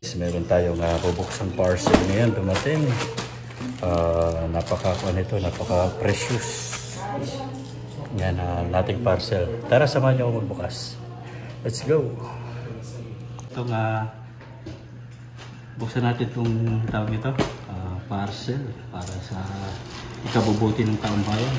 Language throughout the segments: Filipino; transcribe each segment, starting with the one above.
Meron tayong bubuksang parcel ngayon dumating. Napaka-precious. Yan nating parcel. Tara, samahan niyo ako magbukas. Let's go! Itong buksan natin itong tawag ito. Parcel para sa ikabubuti ng taong bayan.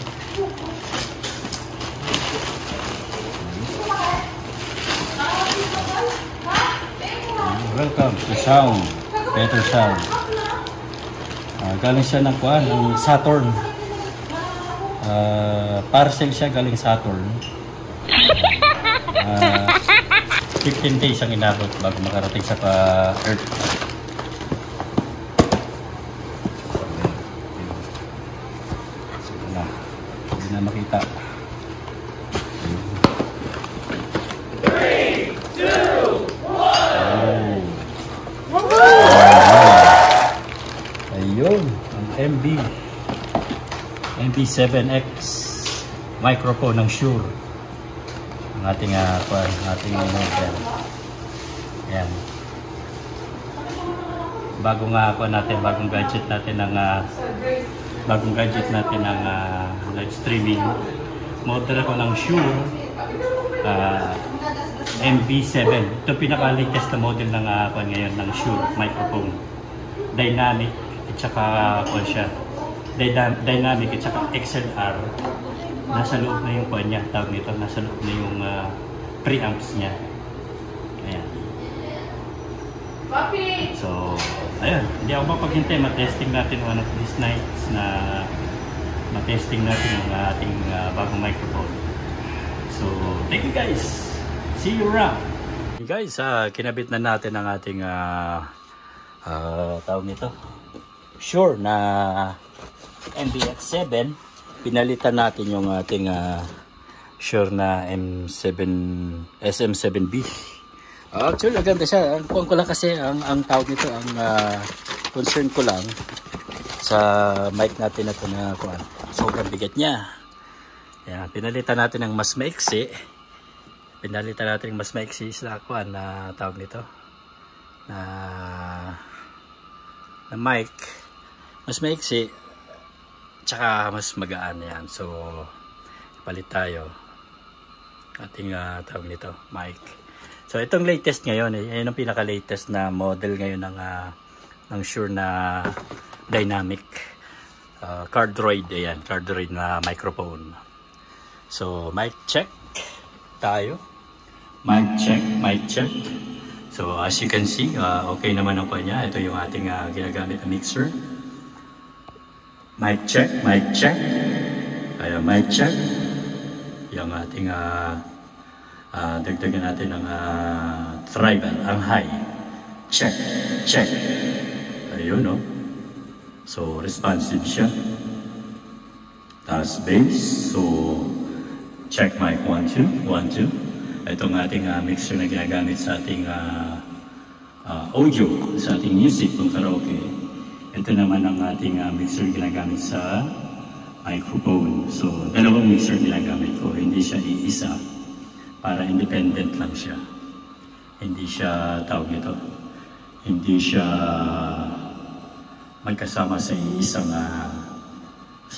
Welcome to Sound. Better Sound. Galing siya ng Saturn. Parcel siya galing Saturn. 15 days ang inabot bago makarating sa Earth. Sige na. Hindi na makita. 3, 2, 1! Ayun, ang MB7X microphone ng Shure. Ang ating model. Ayan. Bagong gadget natin ng live streaming. Model ako ng Shure MB7. Ito pinaka-latest na model ng ngayon ng Shure microphone. Dynamic at saka Dynamic at saka XLR. Nasa loob na yung niya, tawag nito, nasa loob na yung preamps niya. Ayan. So, ayan, hindi ako mapaghintay, matesting natin one of these nights na matesting natin yung ating bagong microphone. So, thank you guys. See you around. Hey guys, kinabit na natin ang ating tawag nito, Shure na MBX7. Pinalitan natin yung ating Shure na SM7B. Actually, ganda siya. Ang kuwan ko lang kasi, ang tawag nito, ang concern ko lang sa mic natin na ito na kuwan. Sobrang bigat niya. Yan, pinalitan natin ng mas maiksi. Sa kuwan na tawag nito. Na mic. Mas maiksi. Tsaka mas magaan yan. So, palit tayo. Ating tawag nito, mic. So, itong latest ngayon, yan ang pinaka-latest na model ngayon ng Shure na Dynamic. Cardroid, ayan. Cardroid na microphone. So, mic check tayo. Mic check. So, as you can see, okay naman ang kanya. Ito yung ating ginagamit na mixer. Mic check. Ayan, mic check. Yung ating dagdagan natin ng treble, ang high. Check. Ayun, no? So, responsive siya. Tapos bass. So, check mic 1, 2. Itong ating mixer na ginagamit sa ating audio, sa ating music kung karaoke. Ito naman ang ating mixer ginagamit sa microphone. So, dalawang mixer ginagamit ko. Hindi siya iisa. Para independent lang siya. Hindi siya, tawag ito, hindi siya magkasama sa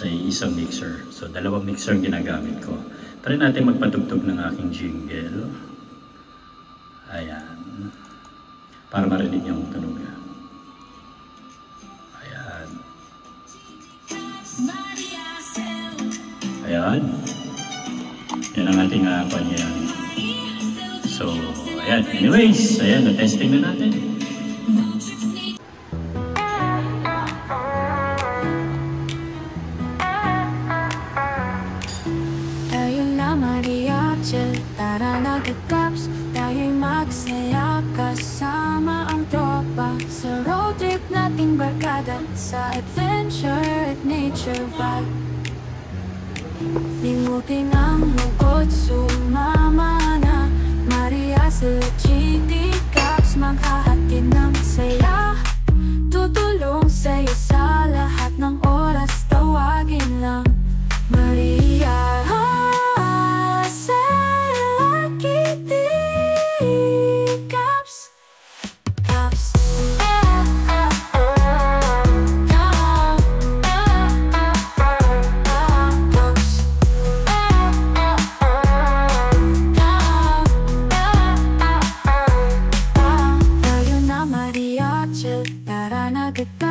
isang mixer. So, dalawang mixer ginagamit ko. Try natin magpatugtog ng aking jingle. Ayan. Para marinig niyo ang tunog. Ayan. Yan ang ating panyan. So, ayan. Anyways, ayan. Na-testing na natin. Ayun na mariachi, tara na kikaps. Tayo'y magsaya kasama ang tropa. Sa road trip nating barkada, sa adventure at nature vibe. Limutin ang lungkot, sumama na. Maria sa GT Caps, maghahatid ng saya. Tutulong sa'yo sa lahat ng oras, tawagin lang Maria. Sa GT Caps, Caps. nagagaps.